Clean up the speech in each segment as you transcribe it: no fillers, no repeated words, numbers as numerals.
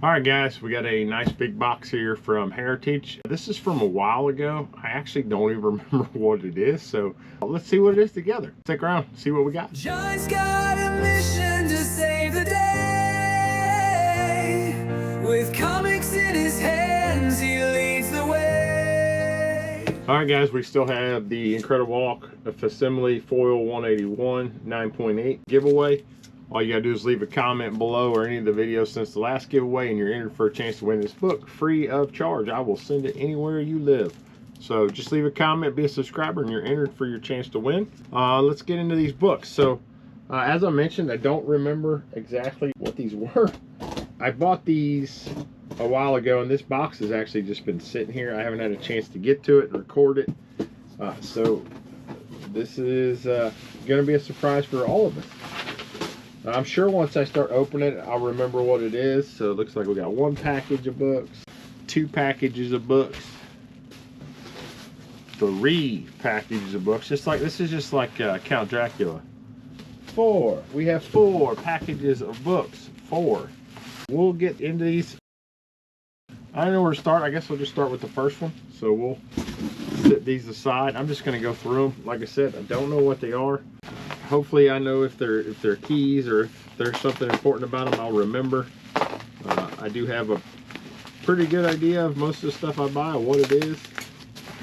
All right, guys, we got a nice big box here from Heritage. This is from a while ago. I actually don't even remember what it is, so let's see what it is together. Stick around, see what we got. John's got a mission to save the day. With comics in his hands, he leads the way. All right, guys, we still have the Incredible Hulk Facsimile Foil 181 9.8 giveaway. All you gotta do is leave a comment below or any of the videos since the last giveaway, and you're entered for a chance to win this book free of charge. I will send it anywhere you live. So just leave a comment, be a subscriber, and you're entered for your chance to win. Let's get into these books. So as I mentioned, I don't remember exactly what these were. I bought these a while ago, and this box has actually just been sitting here. I haven't had a chance to get to it and record it. So this is gonna be a surprise for all of us. I'm sure once I start opening it, I'll remember what it is. So it looks like we got one package of books, two packages of books, three packages of books. Just like this is just like Count Dracula. Four. We have four packages of books. Four. We'll get into these. I don't know where to start. I guess we'll just start with the first one. So we'll set these aside. I'm just going to go through them. Like I said, I don't know what they are. Hopefully I know if they're keys or if there's something important about them, I'll remember. I do have a pretty good idea of most of the stuff I buy, what it is.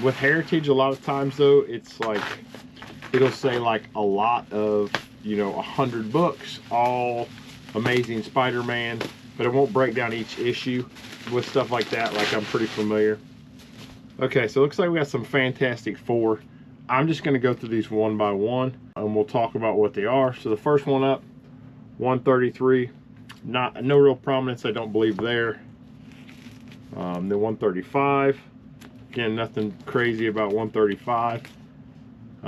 With Heritage, a lot of times though, it's like, it'll say like a lot of, 100 books, all Amazing Spider-Man, but it won't break down each issue with stuff like that, like I'm pretty familiar. Okay, so it looks like we got some Fantastic Four. I'm just going to go through these one by one, and we'll talk about what they are. So the first one up, 133, no real prominence, I don't believe there. Then 135, again, nothing crazy about 135.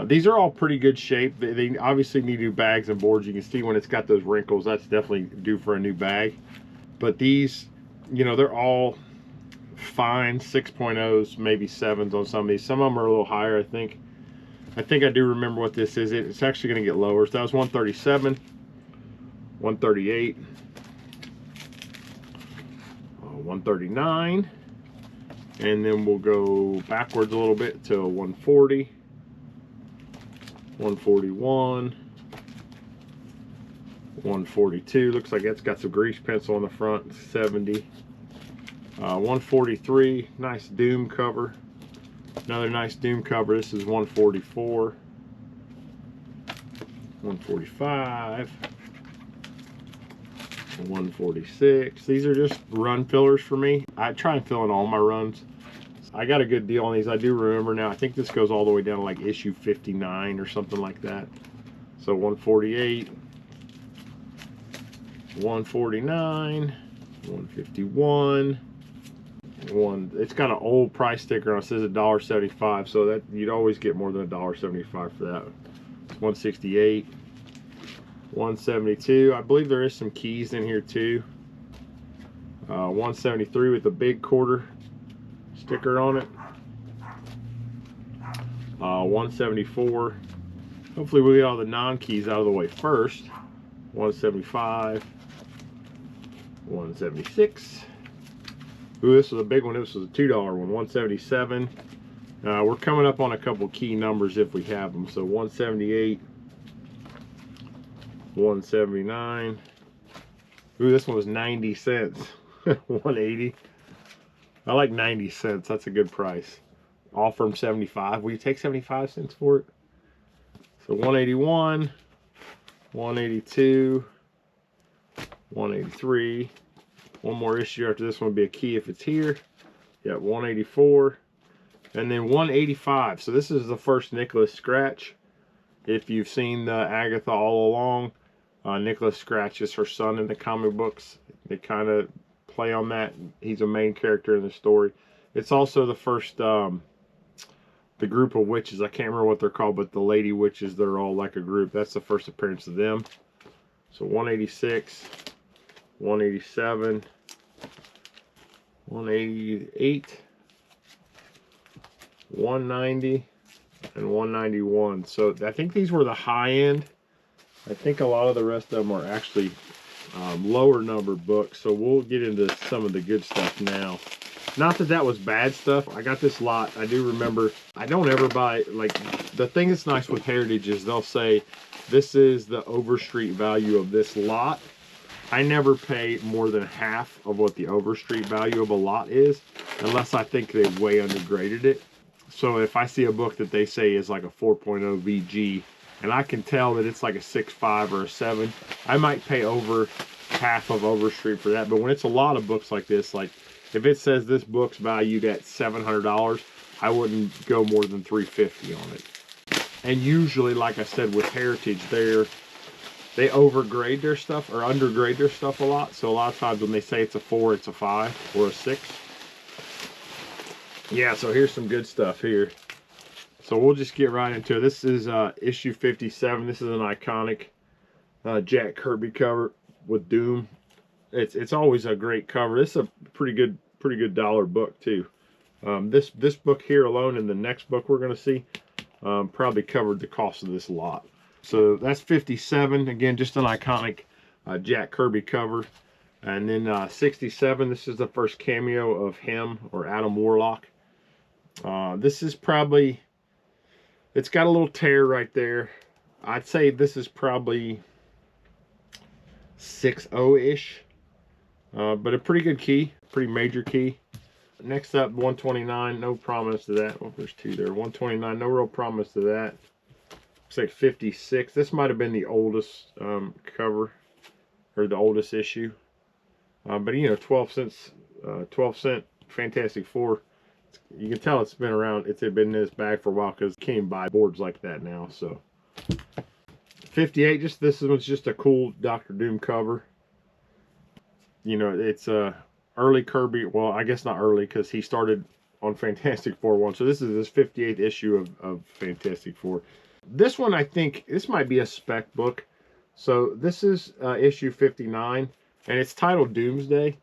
These are all pretty good shape. They obviously need new bags and boards. You can see when it's got those wrinkles, that's definitely due for a new bag. But these, they're all fine 6.0s, maybe 7s on some of these. Some of them are a little higher, I think. I do remember what this is. It's actually going to get lower. So that was 137, 138, 139, and then we'll go backwards a little bit to 140, 141, 142. Looks like that's got some grease pencil on the front. 70, 143. Nice Doom cover. Another nice Doom cover. This is 144, 145, 146. These are just run fillers for me. I try and fill in all my runs. I got a good deal on these. I do remember now. I think this goes all the way down to like issue 59 or something like that. So 148, 149, 151. It's got an old price sticker on it. It says $1.75, so that you'd always get more than $1.75 for that. It's 168, 172. I believe there is some keys in here too. 173 with the big quarter sticker on it. 174. Hopefully we'll get all the non-keys out of the way first. 175, 176. Ooh, this was a big one. This was a $2 one. 177. We're coming up on a couple key numbers if we have them. So 178, 179. Ooh, this one was 90 cents. 180. I like 90 cents. That's a good price. All from 75. Will you take 75 cents for it? So 181, 182, 183. One more issue after this one would be a key if it's here. Yeah, 184. And then 185. So this is the first Nicholas Scratch. If you've seen the Agatha all along, Nicholas Scratch is her son in the comic books. They kind of play on that. He's a main character in the story. It's also the first, the group of witches. I can't remember what they're called, but the lady witches, they're all like a group. That's the first appearance of them. So 186. 187, 188, 190, and 191. So I think these were the high end. I think a lot of the rest of them are actually lower numbered books. So we'll get into some of the good stuff now. Not that that was bad stuff. I got this lot. I do remember, I don't ever buy, like, the thing that's nice with Heritage is they'll say, this is the overstreet value of this lot. I never pay more than half of what the overstreet value of a lot is, unless I think they way undergraded it. So if I see a book that they say is like a 4.0 VG, and I can tell that it's like a 6.5 or a 7, I might pay over half of overstreet for that. But when it's a lot of books like this, like if it says this book's valued at $700, I wouldn't go more than $350 on it. And usually, like I said, with Heritage, they overgrade their stuff or undergrade their stuff a lot. So a lot of times when they say it's a 4, it's a 5 or a 6. Yeah, so here's some good stuff here. So we'll just get right into it. This is issue 57. This is an iconic Jack Kirby cover with Doom. It's always a great cover. This is a pretty good dollar book too. This book here alone and the next book we're going to see probably covered the cost of this lot. So that's 57. Again, just an iconic Jack Kirby cover. And then 67. This is the first cameo of him or Adam Warlock. This is probably, it's got a little tear right there. I'd say this is probably 6.0-ish. But a pretty good key, pretty major key. Next up, 129, no promise to that. Well, there's 2 there. 129, no real promise to that. Looks like 56. This might have been the oldest cover, or the oldest issue. But you know, 12 cent Fantastic Four. You can tell it's been around. It's been in this bag for a while because you can't buy boards like that now. So 58. This one's just a cool Doctor Doom cover. You know, it's early Kirby. Well, I guess not early because he started on Fantastic Four 1. So this is his 58th issue of Fantastic Four. This one, I think, this might be a spec book. So this is issue 59, and it's titled Doomsday.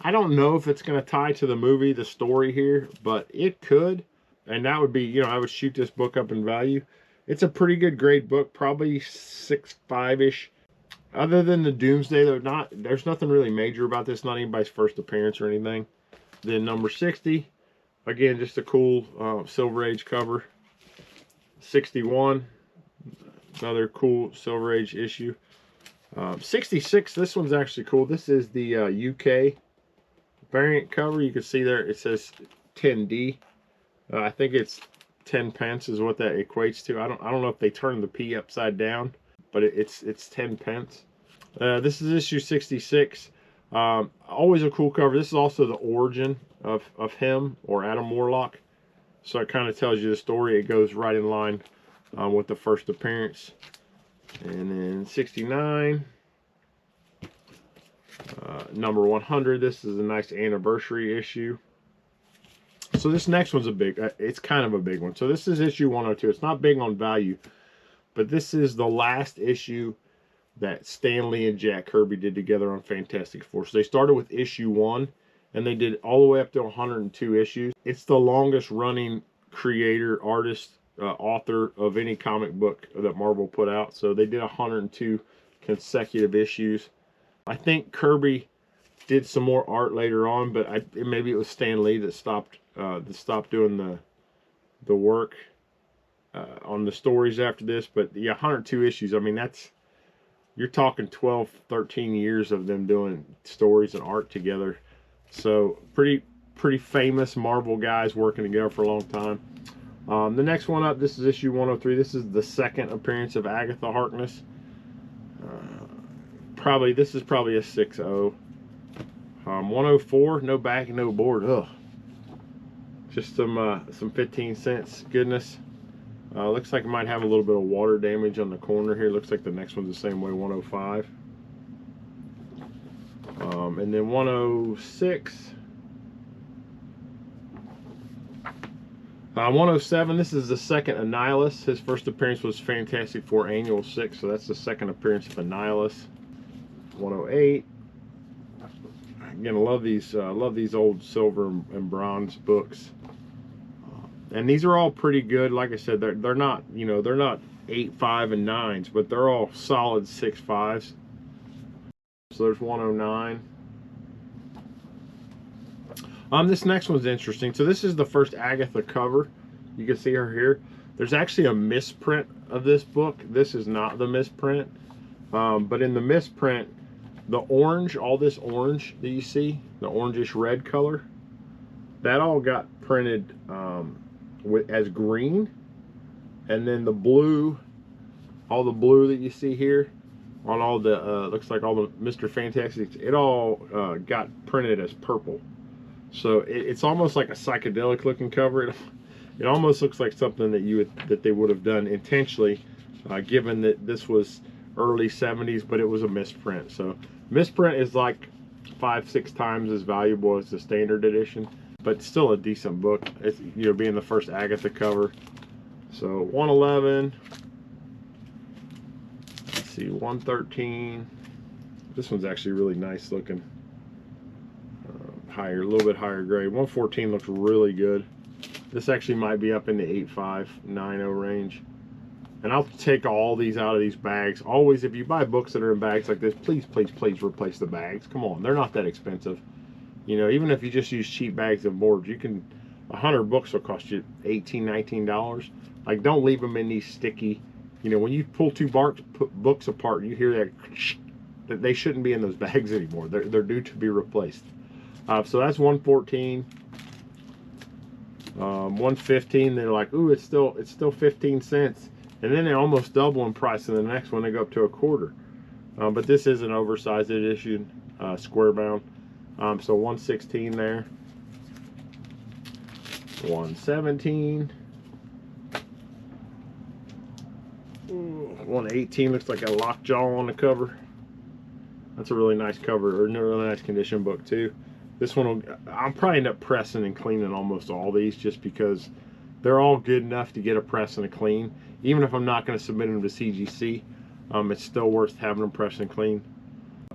I don't know if it's going to tie to the movie, the story here, but it could. And that would be, you know, I would shoot this book up in value. It's a pretty good grade book, probably 6.5-ish. Other than the Doomsday, there's nothing really major about this. Not anybody's first appearance or anything. Then number 60, again, just a cool Silver Age cover. 61, another cool Silver Age issue. 66, this one's actually cool. This is the UK variant cover. You can see there it says 10D. I think it's 10 pence is what that equates to. I don't know if they turned the P upside down, but it's 10 pence. This is issue 66. Always a cool cover. This is also the origin of him or Adam Warlock. So it kind of tells you the story. It goes right in line with the first appearance. And then 69. Number 100. This is a nice anniversary issue. So this next one's a big, it's kind of a big one. So this is issue 102. It's not big on value, but this is the last issue that Stan Lee and Jack Kirby did together on Fantastic Four. So they started with issue 1, and they did all the way up to 102 issues. It's the longest running creator, artist, author of any comic book that Marvel put out. So they did 102 consecutive issues. I think Kirby did some more art later on, but maybe it was Stan Lee that stopped doing the work on the stories after this. But yeah, 102 issues. I mean, you're talking 12, 13 years of them doing stories and art together. So pretty famous Marvel guys working together for a long time. The next one up, this is issue 103. This is the second appearance of Agatha Harkness. This is probably a 6.0. 104, no back, no board. Ugh. Just some 15 cents goodness. Looks like it might have a little bit of water damage on the corner here. Looks like the next one's the same way, 105. And then 106. 107, this is the second Annihilus. His first appearance was Fantastic Four Annual 6, so that's the second appearance of Annihilus. 108. Again, I love these old silver and bronze books. And these are all pretty good. Like I said, they're not, you know, they're not 8, 5, and 9s, but they're all solid 6, 5s. So there's 109. This next one's interesting. So this is the first Agatha cover. You can see her here. There's actually a misprint of this book. This is not the misprint. But in the misprint, the orange, all this orange that you see, the orangish red color, that all got printed as green. And then the blue, all the blue that you see here, on all the, looks like all the Mr. Fantastic, it all got printed as purple. So it's almost like a psychedelic looking cover. It almost looks like something that they would have done intentionally, given that this was early 70s, but it was a misprint. So misprint is like 5-6 times as valuable as the standard edition, but still a decent book. It's, you know, being the first Agatha cover. So 111. Let's see, 113. This one's actually really nice looking. Higher, a little bit higher grade. 114 looks really good. This actually might be up in the 8590 range. And I'll take all these out of these bags. Always, if you buy books that are in bags like this, please, please, please replace the bags. Come on, they're not that expensive. You know, even if you just use cheap bags of boards, you can, 100 books will cost you $18, $19. Like, don't leave them in these sticky, you know, when you pull two books apart, you hear that they shouldn't be in those bags anymore. They're due to be replaced. So that's 114. 115. They're like, ooh, it's still 15 cents, and then they almost double in price. And the next one they go up to a quarter. But this is an oversized edition, square bound. So 116 there. 117. 118 looks like a lockjaw on the cover. That's a really nice cover, or a really nice condition book too. This one, I'll probably end up pressing and cleaning almost all these, just because they're all good enough to get a press and a clean. Even if I'm not going to submit them to CGC, it's still worth having them press and clean.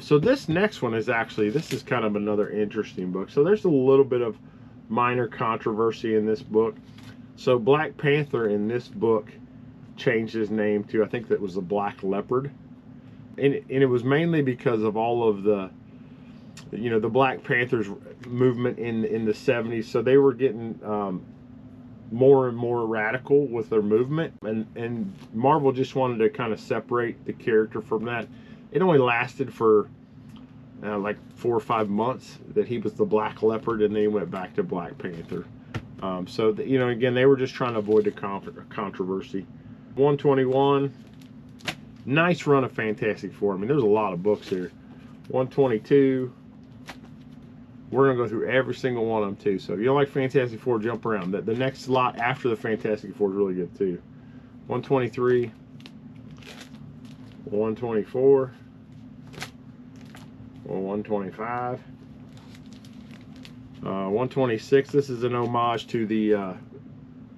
So this next one is actually, this is kind of another interesting book. So there's a little bit of minor controversy in this book. So Black Panther in this book changed his name to, I think that was the Black Leopard. And it was mainly because of all of the, you know, the Black Panthers movement in the 70s. So they were getting more and more radical with their movement, and Marvel just wanted to kind of separate the character from that. It only lasted for like 4 or 5 months that he was the Black Leopard, and then he went back to Black Panther. So you know, again, they were just trying to avoid the controversy. 121. Nice run of Fantastic Four. I mean, there's a lot of books here. 122. We're going to go through every single one of them too. So if you don't like Fantastic Four, jump around. The next lot after the Fantastic Four is really good too. 123. 124. 125. 126. This is an homage to the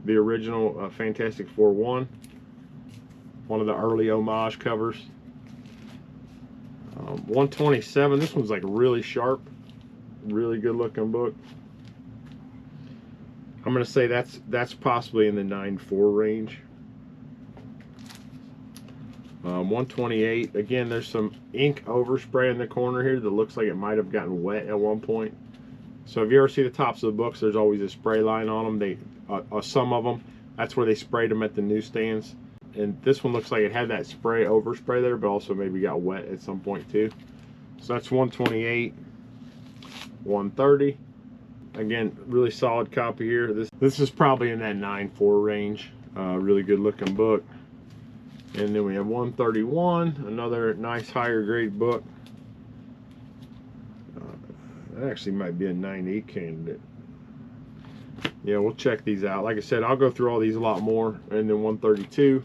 original Fantastic Four 1. One of the early homage covers. 127. This one's like really sharp, really good looking book. I'm gonna say that's possibly in the 9.4 range. 128. Again, there's some ink overspray in the corner here that looks like it might have gotten wet at one point. So if you ever see the tops of the books, there's always a spray line on them. Some of them, that's where they sprayed them at the newsstands. And this one looks like it had that overspray there, but also maybe got wet at some point too. So that's 128. 130. Again, really solid copy here. This is probably in that 9.4 range. Really good looking book. And then we have 131, another nice higher grade book. That actually might be a 9.8 candidate. Yeah, we'll check these out. Like I said, I'll go through all these a lot more. And then 132.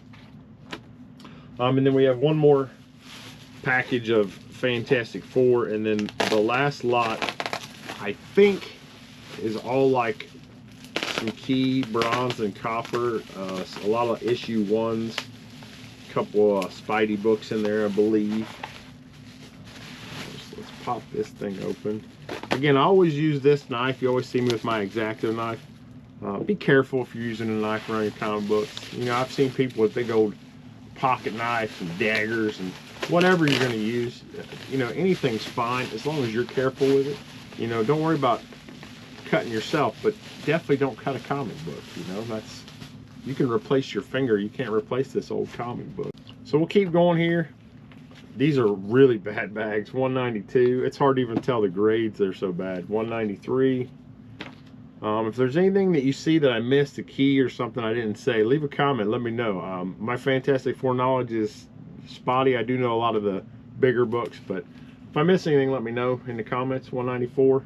And then we have one more package of Fantastic Four, and then the last lot, I think, is all like some key bronze and copper, a lot of issue 1s, a couple of Spidey books in there, I believe. Let's pop this thing open. Again, I always use this knife. You always see me with my X-Acto knife. Be careful if you're using a knife around your comic books. You know, I've seen people with big old pocket knives and daggers, and whatever you're going to use, you know, anything's fine as long as you're careful with it. You know, don't worry about cutting yourself, but definitely don't cut a comic book. You know, that's, you can replace your finger, you can't replace this old comic book. So we'll keep going here. These are really bad bags. 192. It's hard to even tell the grades, they're so bad. 193. If there's anything that you see that I missed, a key or something I didn't say, leave a comment, let me know. My Fantastic Four knowledge is spotty. I do know a lot of the bigger books, but if I miss anything, let me know in the comments. 194.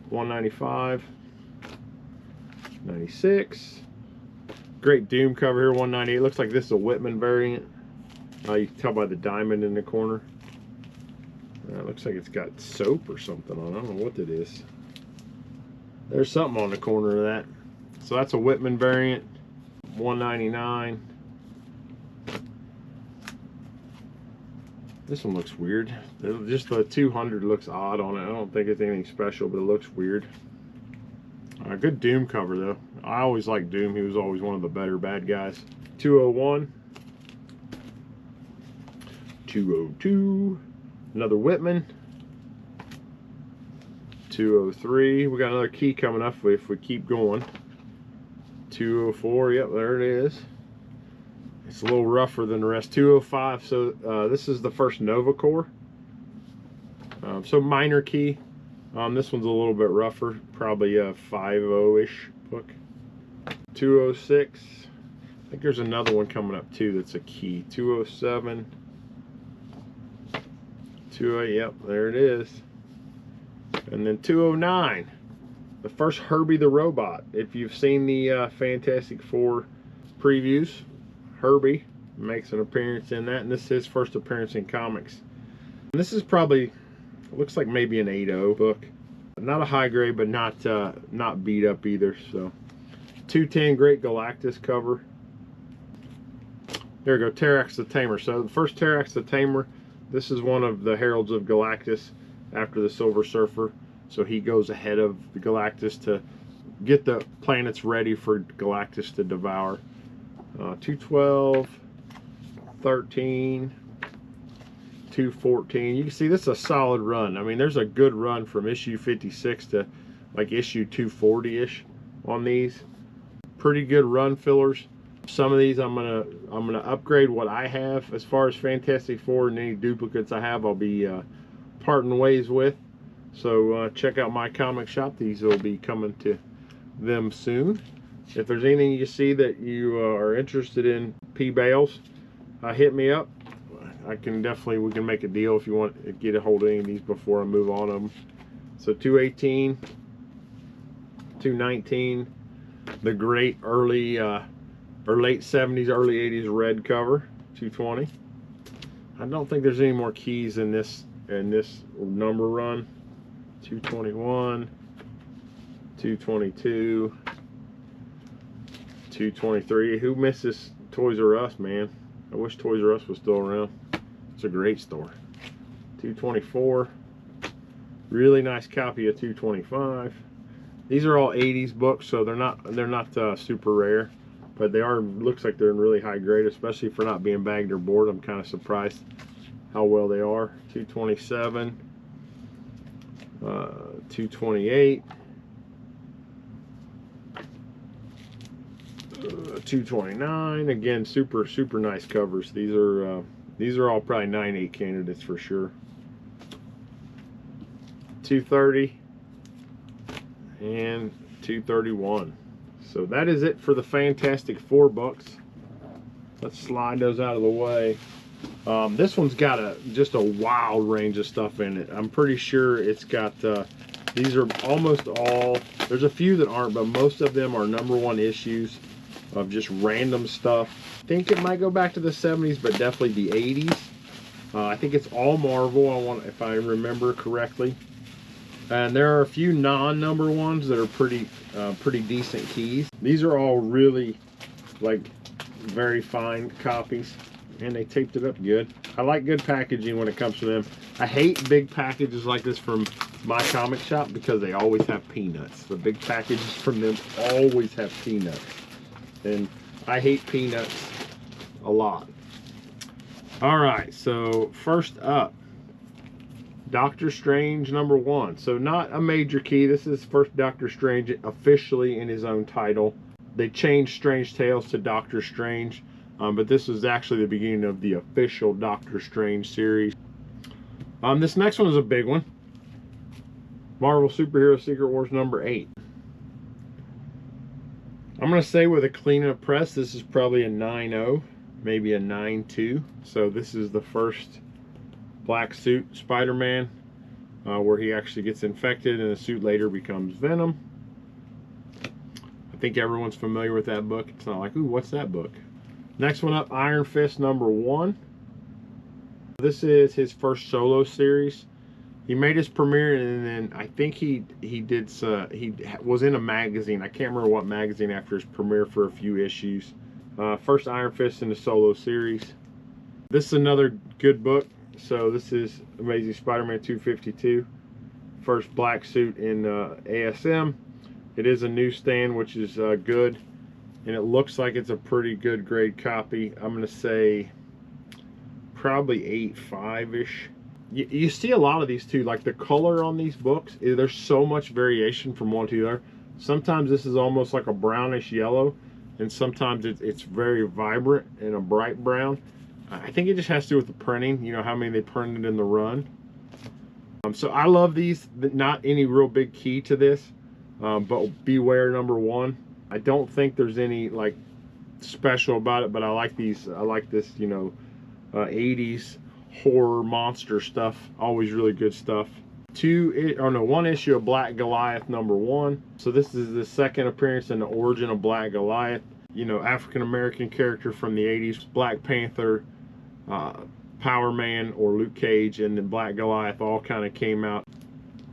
195. 96. Great Doom cover here. 198. Looks like this is a Whitman variant. You can tell by the diamond in the corner. Looks like it's got soap or something on it. I don't know what it is. There's something on the corner of that. So that's a Whitman variant. 199. This one looks weird. Just the 200 looks odd on it. I don't think it's anything special, but it looks weird. Good Doom cover though. I always liked Doom. He was always one of the better bad guys. 201. 202. Another Whitman. 203. We got another key coming up if we keep going. 204. Yep, there it is. It's a little rougher than the rest. 205. So this is the first Nova Core. So minor key. This one's a little bit rougher, probably a 5.0-ish book. 206. I think there's another one coming up too that's a key. 207. 208. Yep, there it is. And then 209. The first Herbie the Robot. If you've seen the Fantastic Four previews, Herbie makes an appearance in that, and this is his first appearance in comics. And this is probably, looks like maybe an 8.0 book. Not a high grade, but not beat up either. So 210 Great Galactus cover. There we go, Terrax the Tamer. So the first Terrax the Tamer, this is one of the Heralds of Galactus after the Silver Surfer. So he goes ahead of the Galactus to get the planets ready for Galactus to devour. 212, 13, 214. You can see this is a solid run. I mean, there's a good run from issue 56 to like issue 240-ish on these. Pretty good run fillers. Some of these I'm gonna upgrade what I have as far as Fantastic Four, and any duplicates I have I'll be parting ways with. So check out my comic shop. These will be coming to them soon. If there's anything you see that you are interested in P-Bales, hit me up. I can definitely, we can make a deal if you want to get a hold of any of these before I move on them. So 218, 219, the great early or late 70s, early 80s red cover. 220. I don't think there's any more keys in this number run. 221, 222, 223. Who misses Toys R Us, man? I wish Toys R Us was still around. It's a great store. 224. Really nice copy of 225. These are all 80s books, so they're not super rare, but they are, looks like they're in really high grade, especially for not being bagged or board. I'm kind of surprised how well they are. 227. 228. 229. Again, super nice covers. These are all probably 9.8 candidates for sure. 230 and 231. So that is it for the Fantastic Four books. Let's slide those out of the way. This one's got just a wild range of stuff in it. I'm pretty sure it's got these are almost all, there's a few that aren't, but most of them are #1 issues of just random stuff. I think it might go back to the 70s, but definitely the 80s. I think it's all Marvel, if I remember correctly. And there are a few non-#1s that are pretty decent keys. These are all really like very fine copies, and they taped it up good. I like good packaging when it comes to them. I hate big packages like this from my comic shop because they always have peanuts. The big packages from them always have peanuts, and I hate peanuts a lot. All right, so first up, Doctor Strange #1. So not a major key. This is first Doctor Strange officially in his own title. They changed Strange Tales to Doctor Strange, but this was actually the beginning of the official Doctor Strange series. This next one is a big one. Marvel Superhero Secret Wars #8. I'm going to say with a clean up press, this is probably a 9.0, maybe a 9.2. So this is the first black suit Spider-Man, where he actually gets infected and the suit later becomes Venom. I think everyone's familiar with that book. It's not like, ooh, what's that book? Next one up, Iron Fist #1. This is his first solo series. He made his premiere, and then I think he was in a magazine. I can't remember what magazine after his premiere for a few issues. First Iron Fist in the solo series. This is another good book. So this is Amazing Spider-Man 252. First black suit in ASM. It is a newsstand, which is good. And it looks like it's a pretty good grade copy. I'm going to say probably 8.5-ish. You see a lot of these too, like the color on these books, there's so much variation from one to the other. Sometimes this is almost like a brownish yellow, and sometimes it's very vibrant and a bright brown. I think it just has to do with the printing, you know, how many they printed in the run. So I love these. Not any real big key to this, but Beware #1. I don't think there's any like special about it, but I like these. I like this, you know, 80s horror monster stuff. Always really good stuff. One issue of Black Goliath #1. So this is the second appearance in the origin of Black Goliath. You know, African-American character from the 80s. Black Panther, Power Man, or Luke Cage, and then Black Goliath all kind of came out.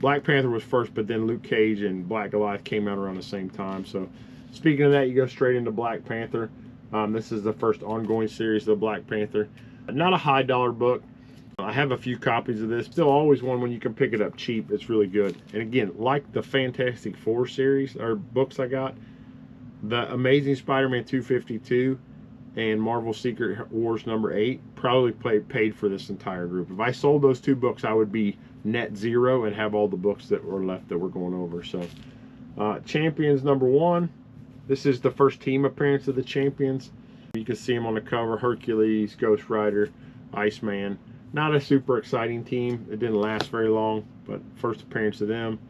Black Panther was first, but then Luke Cage and Black Goliath came out around the same time. So speaking of that, you go straight into Black Panther. This is the first ongoing series of Black Panther. Not a high dollar book. I have a few copies of this. Still always one when you can pick it up cheap. It's really good. And again, like the Fantastic Four series or books I got, the Amazing Spider-Man 252 and Marvel Secret Wars #8 probably paid for this entire group. If I sold those two books, I would be net zero and have all the books that were left that we're going over. So Champions #1. This is the first team appearance of the Champions. You can see them on the cover: Hercules, Ghost Rider, Iceman. Not a super exciting team. It didn't last very long, but first appearance of them.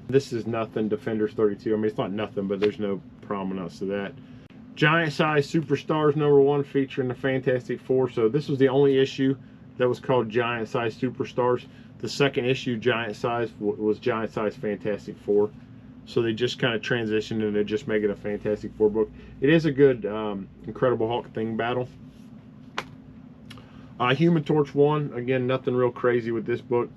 This is nothing. Defenders 32. I mean, it's not nothing, but there's no prominence to that. Giant Size Superstars #1, featuring the Fantastic Four. So this was the only issue that was called Giant Size Superstars. The second issue, Giant Size, was Giant Size Fantastic Four. So they just kind of transitioned into just making a Fantastic Four book. It is a good Incredible Hulk thing battle. Human Torch 1, again, nothing real crazy with this book.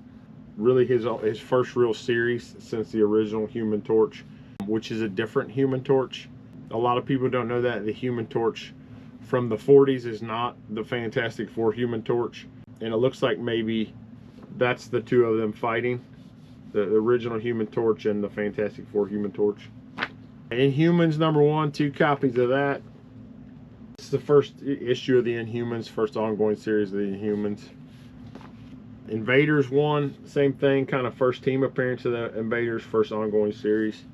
Really his first real series since the original Human Torch, which is a different Human Torch. A lot of people don't know that the Human Torch from the 40s is not the Fantastic Four Human Torch. And it looks like maybe that's the two of them fighting. The original Human Torch and the Fantastic Four Human Torch. Inhumans #1, 2 copies of that. This is the first issue of the Inhumans, first ongoing series of the Inhumans. Invaders 1, same thing, kind of first team appearance of the Invaders, first ongoing series.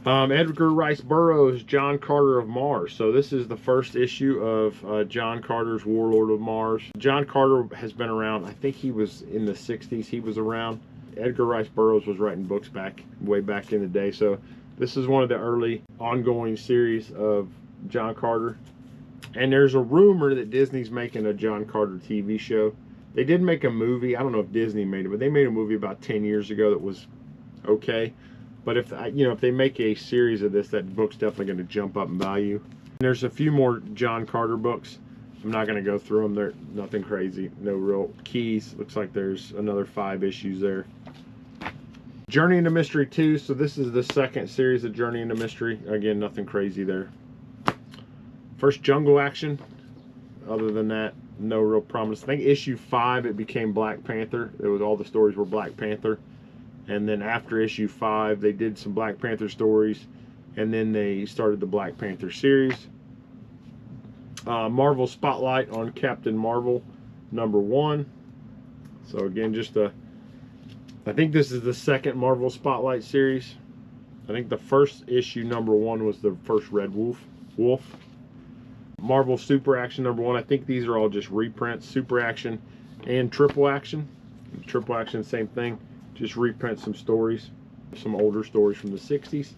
Edgar Rice Burroughs, John Carter of Mars. So this is the first issue of John Carter's Warlord of Mars. John Carter has been around. I think he was in the 60s. He was around. Edgar Rice Burroughs was writing books way back in the day. So this is one of the early ongoing series of John Carter. And there's a rumor that Disney's making a John Carter TV show. They did make a movie. I don't know if Disney made it, but they made a movie about 10 years ago that was okay. But if they make a series of this, that book's definitely going to jump up in value. And there's a few more John Carter books. I'm not going to go through them. They're nothing crazy. No real keys. Looks like there's another 5 issues there. Journey into Mystery 2. So this is the second series of Journey into Mystery. Again, nothing crazy there. First Jungle Action. Other than that, no real promise. I think issue 5, it became Black Panther. It was all the stories were Black Panther. And then after issue 5, they did some Black Panther stories. And then they started the Black Panther series. Marvel Spotlight on Captain Marvel #1. So again, just I think this is the second Marvel Spotlight series. I think the first issue #1 was the first Red Wolf. Marvel Super Action #1. I think these are all just reprints. Super Action and Triple Action. Triple Action, same thing. Just reprint some stories, some older stories from the 60s.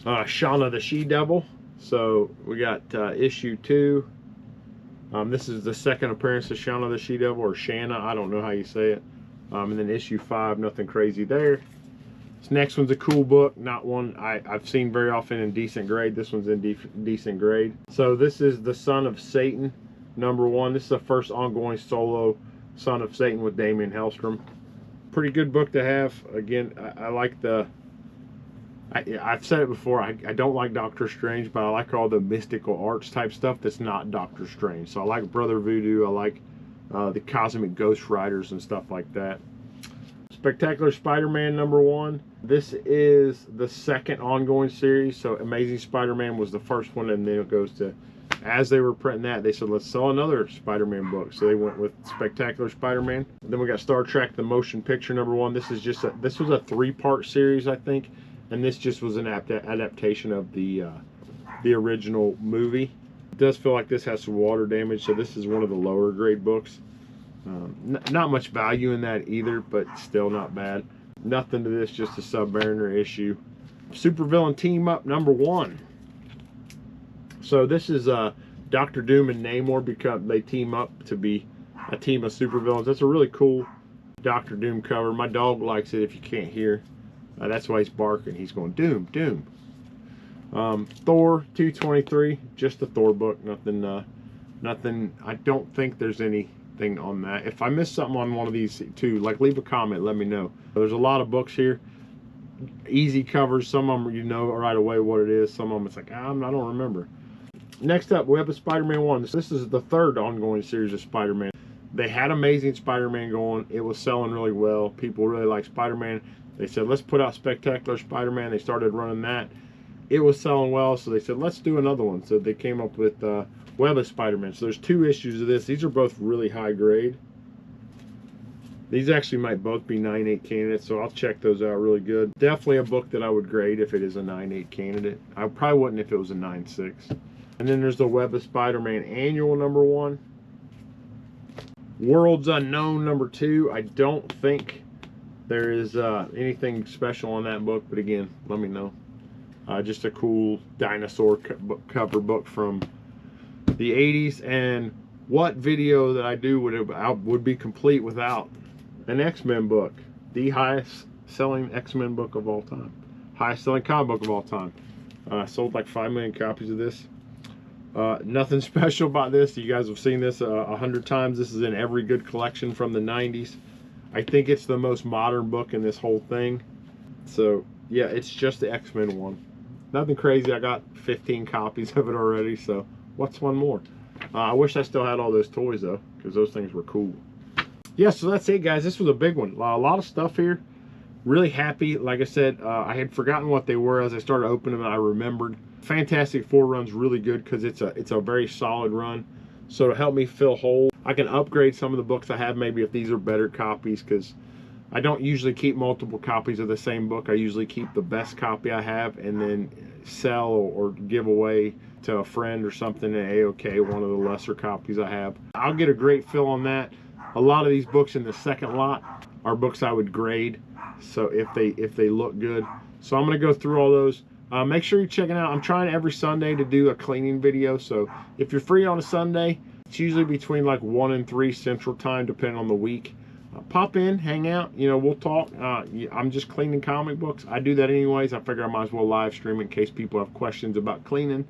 Shauna the She-Devil. So we got issue 2. This is the second appearance of Shauna the She-Devil, or Shanna, I don't know how you say it. And then issue 5, nothing crazy there. This next one's a cool book, not one I've seen very often in decent grade. This one's in decent grade. So this is The Son of Satan #1. This is the first ongoing solo Son of Satan with Damien Hellstrom. Pretty good book to have. Again, I like the... I've said it before, I don't like Doctor Strange, but I like all the mystical arts type stuff that's not Doctor Strange. So I like Brother Voodoo, I like the Cosmic Ghost Riders and stuff like that. Spectacular Spider-Man #1. This is the second ongoing series. So Amazing Spider-Man was the first one, and then it goes to, as they were printing that, they said, let's sell another Spider-Man book. So they went with Spectacular Spider-Man. Then we got Star Trek, the motion picture #1. This is just this was a 3-part series, I think. And this just was an adaptation of the original movie. It does feel like this has some water damage, so this is one of the lower grade books. Not much value in that either, but still not bad. Nothing to this, just a Submariner issue. Supervillain Team Up #1. So this is Doctor Doom and Namor they team up to be a team of supervillains. That's a really cool Doctor Doom cover. My dog likes it, if you can't hear. That's why he's barking. He's going, Doom, Doom. Thor 223, just a Thor book. Nothing. I don't think there's anything on that. If I missed something on one of these too, like, leave a comment, let me know. There's a lot of books here. Easy covers. Some of them you know right away what it is. Some of them it's like, I don't remember. Next up, Web of Spider-Man 1. This is the third ongoing series of Spider-Man. They had Amazing Spider-Man going. It was selling really well. People really like Spider-Man. They said, let's put out Spectacular Spider-Man. They started running that. It was selling well, so they said, let's do another one. So they came up with Web of Spider-Man. So there's 2 issues of this. These are both really high grade. These actually might both be 9.8 candidates, so I'll check those out really good. Definitely a book that I would grade if it is a 9.8 candidate. I probably wouldn't if it was a 9.6. And then there's the Web of Spider-Man Annual #1. Worlds Unknown #2. I don't think there is anything special on that book, but again, let me know. Just a cool dinosaur cover book from the 80s, and what video that I do would be complete without an X-Men book, the highest selling X-Men book of all time, highest selling comic book of all time. Sold like 5 million copies of this. Nothing special about this. You guys have seen this 100 times. This is in every good collection from the 90s. I think it's the most modern book in this whole thing. So yeah, it's just the X-Men one. Nothing crazy. I got 15 copies of it already, so what's one more? I wish I still had all those toys though, because those things were cool. Yeah, so that's it, guys. This was a big one. A lot of stuff here. Really happy. Like I said, I had forgotten what they were. As I started opening them, I remembered. Fantastic Four run's really good because it's a very solid run. So to help me fill whole, I can upgrade some of the books I have, maybe if these are better copies, because I don't usually keep multiple copies of the same book. I usually keep the best copy I have and then sell or give away to a friend or something at A-OK, one of the lesser copies I have. I'll get a great fill on that. A lot of these books in the second lot are books I would grade, so if they look good. So I'm going to go through all those. Make sure you're checking out. I'm trying every Sunday to do a cleaning video, so if you're free on a Sunday, it's usually between like 1 and 3 Central Time, depending on the week. Pop in, hang out, you know, we'll talk. I'm just cleaning comic books. I do that anyways. I figure I might as well live stream in case people have questions about cleaning.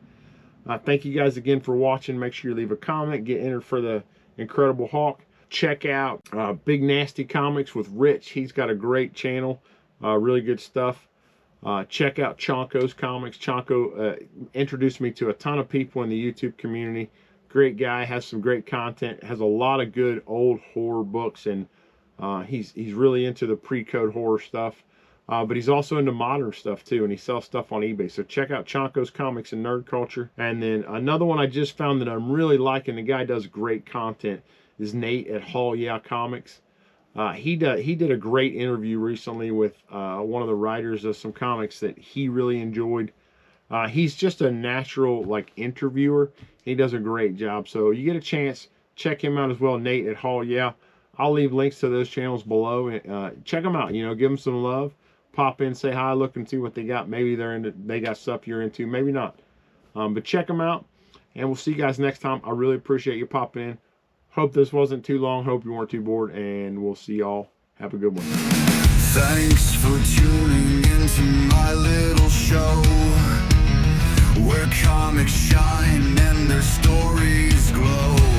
Thank you guys again for watching. Make sure you leave a comment, get entered for the Incredible Hulk. Check out Big Nasty Comics with Rich. He's got a great channel, really good stuff. Check out Chonko's comics. Chonko introduced me to a ton of people in the YouTube community. Great guy, has some great content, has a lot of good old horror books, and he's really into the pre-code horror stuff. But he's also into modern stuff too, and he sells stuff on eBay. So check out Chonko's Comics and Nerd Culture. And then another one I just found that I'm really liking, the guy does great content, is Nate at Hall Yeah Comics. He did a great interview recently with one of the writers of some comics that he really enjoyed. He's just a natural like interviewer. He does a great job. So you get a chance, check him out as well, Nate at Hall Yeah. I'll leave links to those channels below. Check them out. You know, give them some love. Pop in, say hi, look and see what they got. Maybe they got stuff you're into, maybe not. But check them out, and we'll see you guys next time. I really appreciate you popping in. Hope this wasn't too long. Hope you weren't too bored, and we'll see y'all. Have a good one. Thanks for tuning into my little show, where comics shine and their stories glow.